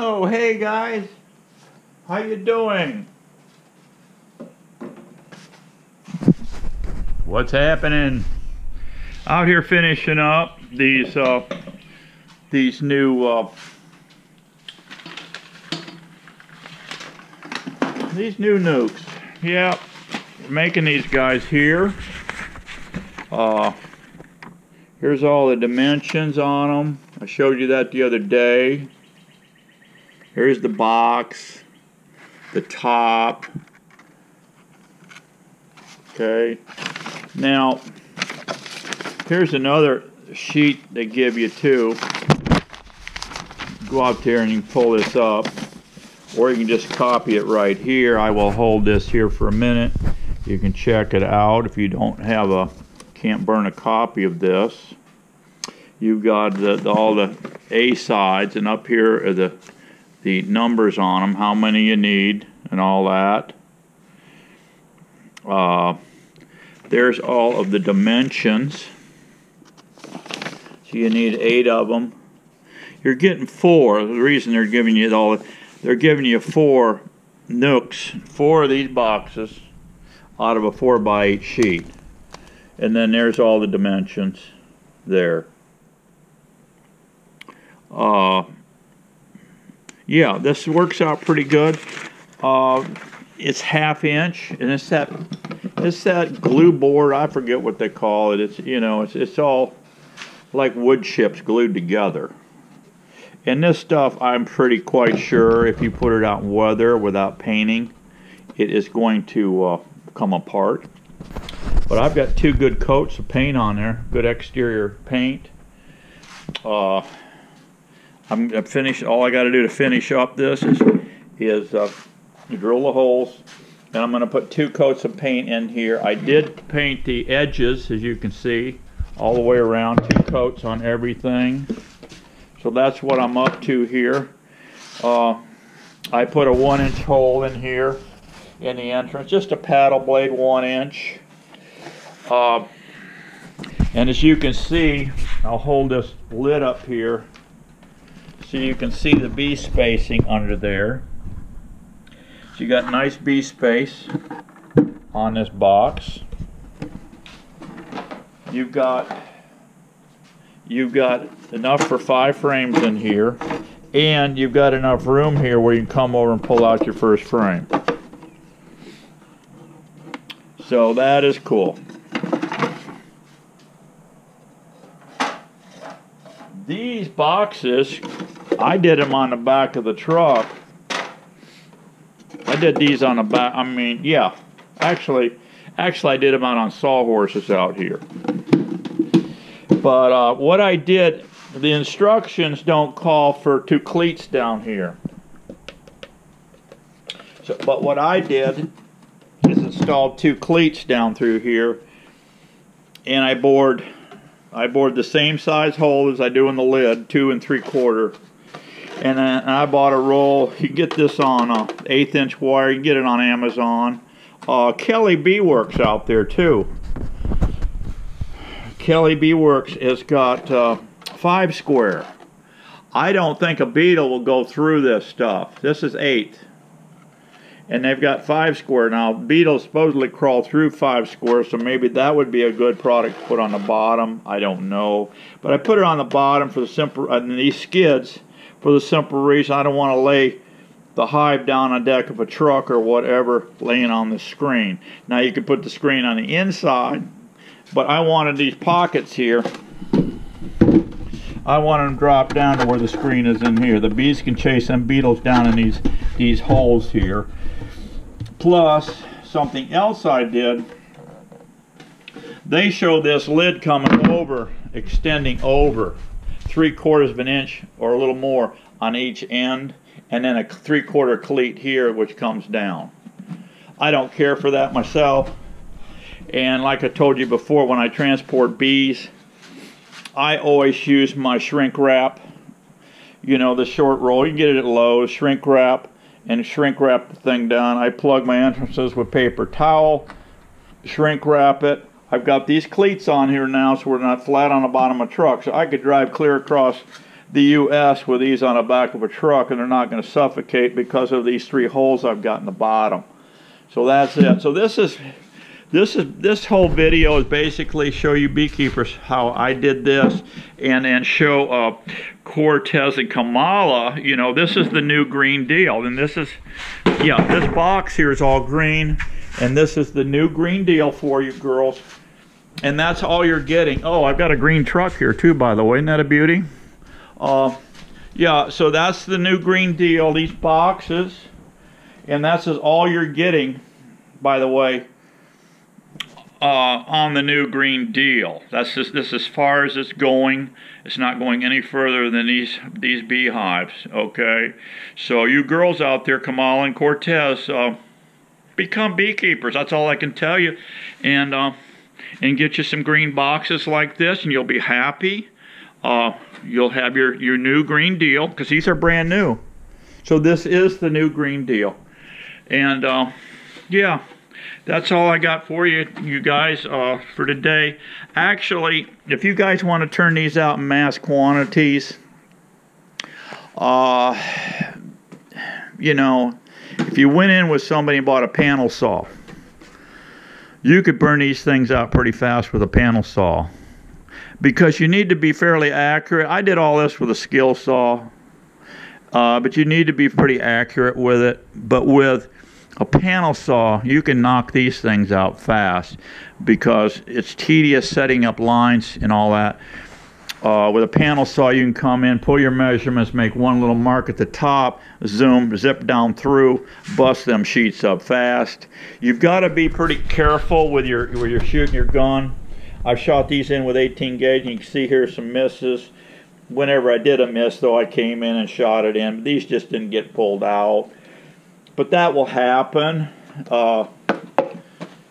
Oh, hey guys, how you doing? What's happening? Out here finishing up these new nukes. Yeah, we're making these guys here. Here's all the dimensions on them. I showed you that the other day. Here's the box, the top. Okay. Now, here's another sheet they give you too. Go out there and you can pull this up, or you can just copy it right here. I will hold this here for a minute. You can check it out if you don't have can't burn a copy of this. You've got all the A sides, and up here are the numbers on them, how many you need, and all that. There's all of the dimensions. So you need 8 of them. You're getting 4. The reason they're giving you they're giving you 4 nukes, 4 of these boxes out of a 4x8 sheet. And then there's all the dimensions there. Yeah, this works out pretty good. It's 1/2 inch, and it's that glue board. I forget what they call it. It's all like wood chips glued together. And this stuff, I'm pretty quite sure, if you put it out in weather without painting, it is going to come apart. But I've got 2 good coats of paint on there, good exterior paint. I'm finished. All I got to do to finish up this is drill the holes, and I'm going to put 2 coats of paint in here. I did paint the edges, as you can see, all the way around, 2 coats on everything. So that's what I'm up to here. I put a 1-inch hole in here in the entrance, just a paddle blade 1 inch. And as you can see, I'll hold this lid up here so you can see the B spacing under there. So you got nice B space on this box. You've got enough for 5 frames in here, and you've got enough room here where you can come over and pull out your first frame. So that is cool. These boxes, I did them on the back of the truck. I did these on the back. I mean, yeah. Actually, I did them out on sawhorses out here. But what I did, the instructions don't call for 2 cleats down here. So, but what I did is installed 2 cleats down through here, and I bored the same size hole as I do in the lid, 2 3/4. And then I bought a roll. You can get this on 1/8 inch wire. You can get it on Amazon. Kelly Bee Works out there too. Kelly Bee Works has got 5 square. I don't think a beetle will go through this stuff. This is 8. And they've got 5 square. Now, beetles supposedly crawl through 5 square, so maybe that would be a good product to put on the bottom. I don't know. But I put it on the bottom for the simple, these skids, for the simple reason I don't want to lay the Hive down on the deck of a truck or whatever laying on the screen. Now, you could put the screen on the inside, but I wanted these pockets here. I want them to drop down to where the screen is in here. The bees can chase them beetles down in these holes here. Plus, something else I did, they show this lid coming over, extending over 3/4 of an inch or a little more on each end, and then a 3/4 cleat here which comes down. I don't care for that myself, and like I told you before, when I transport bees, I always use my shrink wrap, you know, the short roll. You can get it at Lowe's, shrink wrap, and shrink wrap the thing down. I plug my entrances with paper towel, shrink wrap it. I've got these cleats on here now so we're not flat on the bottom of the truck, so I could drive clear across the US with these on the back of a truck, and they're not going to suffocate because of these 3 holes I've got in the bottom. So that's it. So this whole video is basically show you beekeepers how I did this, and show Cortez and Kamala. You know, this is the new green deal, and this is, yeah, this box here is all green, and this is the new green deal for you girls, and that's all you're getting. Oh, I've got a green truck here too, by the way. Isn't that a beauty? Yeah, so that's the new green deal, these boxes, and that's all you're getting, by the way, on the new green deal. That's just this as far as it's going. It's not going any further than these beehives. Okay, so you girls out there, Kamala and Cortez, become beekeepers. That's all I can tell you, and get you some green boxes like this, and you'll be happy. You'll have your new green deal, because these are brand new. So this is the new green deal, and yeah. That's all I got for you guys, for today. Actually, if you guys want to turn these out in mass quantities, you know, if you went in with somebody and bought a panel saw, you could burn these things out pretty fast with a panel saw, because you need to be fairly accurate. I did all this with a skill saw, but you need to be pretty accurate with it. But with a panel saw, you can knock these things out fast, because it's tedious setting up lines and all that. With a panel saw, you can come in, pull your measurements, make one little mark at the top, zoom, zip down through, bust them sheets up fast. You've got to be pretty careful with your shooting your gun. I've shot these in with 18 gauge, and you can see here some misses. Whenever I did a miss, though, I came in and shot it in. These just didn't get pulled out. But that will happen,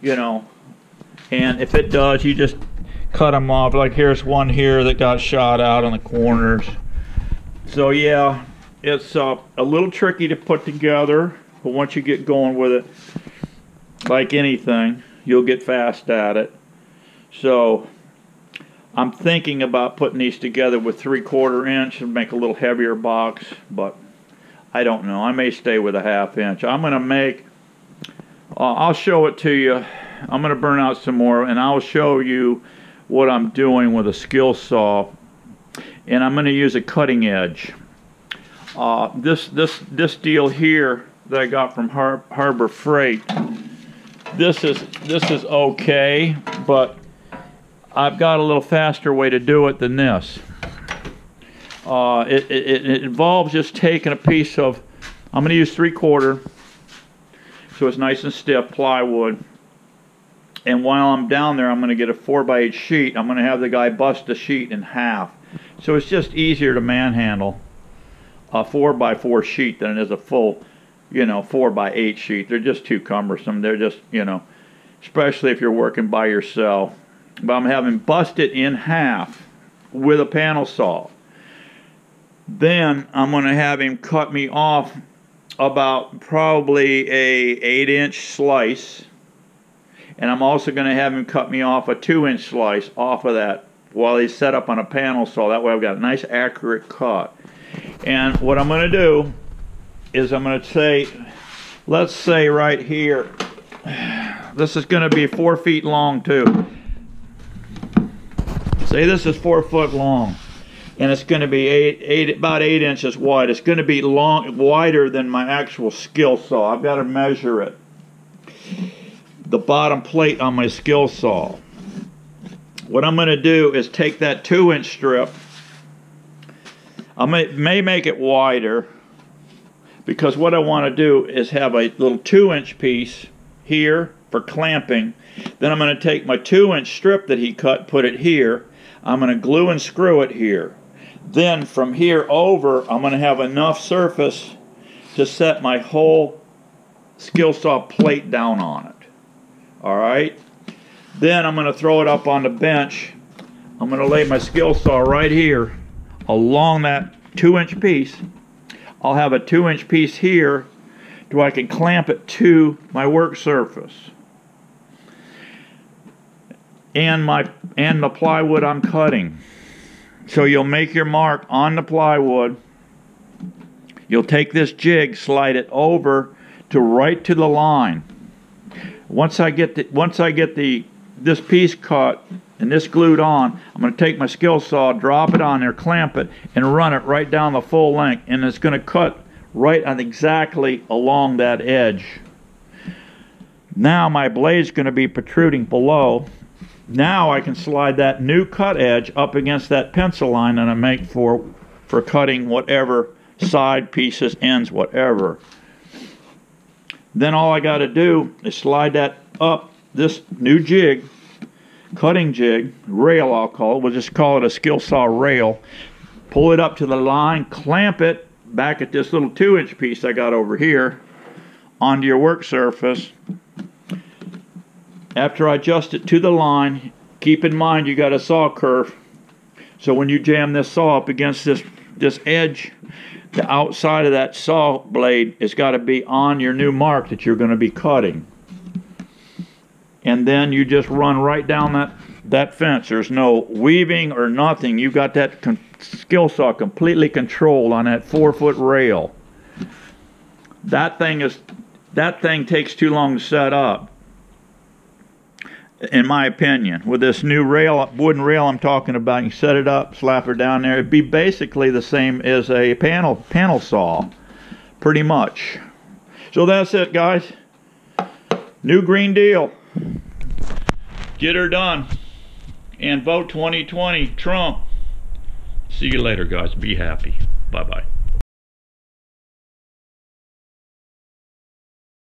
you know, and if it does, you just cut them off. Like here's one here that got shot out on the corners. So yeah, it's a little tricky to put together, but once you get going with it, like anything, you'll get fast at it. So I'm thinking about putting these together with 3/4 inch and make a little heavier box, but I don't know. I may stay with a 1/2 inch. I'm going to make, I'll show it to you. I'm going to burn out some more, and I'll show you what I'm doing with a skill saw. And I'm going to use a cutting edge. This deal here that I got from Harbor Freight, this is okay, but I've got a little faster way to do it than this. It involves just taking a piece of, I'm going to use 3/4, so it's nice and stiff plywood. And while I'm down there, I'm going to get a 4x8 sheet. I'm going to have the guy bust the sheet in half. So it's just easier to manhandle a 4x4 sheet than it is a full, you know, 4x8 sheet. They're just too cumbersome. They're just, you know, especially if you're working by yourself. But I'm having bust it in half with a panel saw. Then I'm going to have him cut me off about probably a 8-inch slice, and I'm also going to have him cut me off a 2-inch slice off of that while he's set up on a panel saw. That way I've got a nice accurate cut. And what I'm going to do is I'm going to say, let's say right here, this is going to be 4 feet long too. Say this is 4 foot long, and it's going to be about 8 inches wide. It's going to be wider than my actual skill saw. I've got to measure it. The bottom plate on my skill saw. What I'm going to do is take that 2-inch strip. I may make it wider, because what I want to do is have a little 2-inch piece here for clamping. Then I'm going to take my 2-inch strip that he cut, put it here. I'm going to glue and screw it here. Then from here over, I'm going to have enough surface to set my whole skill saw plate down on it. Alright? Then I'm going to throw it up on the bench. I'm going to lay my skill saw right here along that 2-inch piece. I'll have a 2-inch piece here so I can clamp it to my work surface. And the plywood I'm cutting. So you'll make your mark on the plywood. You'll take this jig, slide it over to right to the line. Once I get this piece cut and this glued on, I'm going to take my skill saw, drop it on there, clamp it, and run it right down the full length, and it's going to cut right on exactly along that edge. Now my blade's going to be protruding below. Now I can slide that new cut edge up against that pencil line that I make for cutting whatever side pieces, ends, whatever. Then all I got to do is slide that up this new jig, cutting jig, rail I'll call it. We'll just call it a skill saw rail. Pull it up to the line, clamp it back at this little 2-inch piece I got over here onto your work surface. After I adjust it to the line, keep in mind you got a saw curve. So when you jam this saw up against this edge, the outside of that saw blade has got to be on your new mark that you're going to be cutting. And then you just run right down that fence. There's no weaving or nothing. You've got that skill saw completely controlled on that 4-foot rail. That thing takes too long to set up, in my opinion. With this new rail, wooden rail I'm talking about, you set it up, slap her down there. It'd be basically the same as a panel saw, pretty much. So that's it, guys. New Green Deal. Get her done. And vote 2020 Trump. See you later, guys. Be happy. Bye-bye.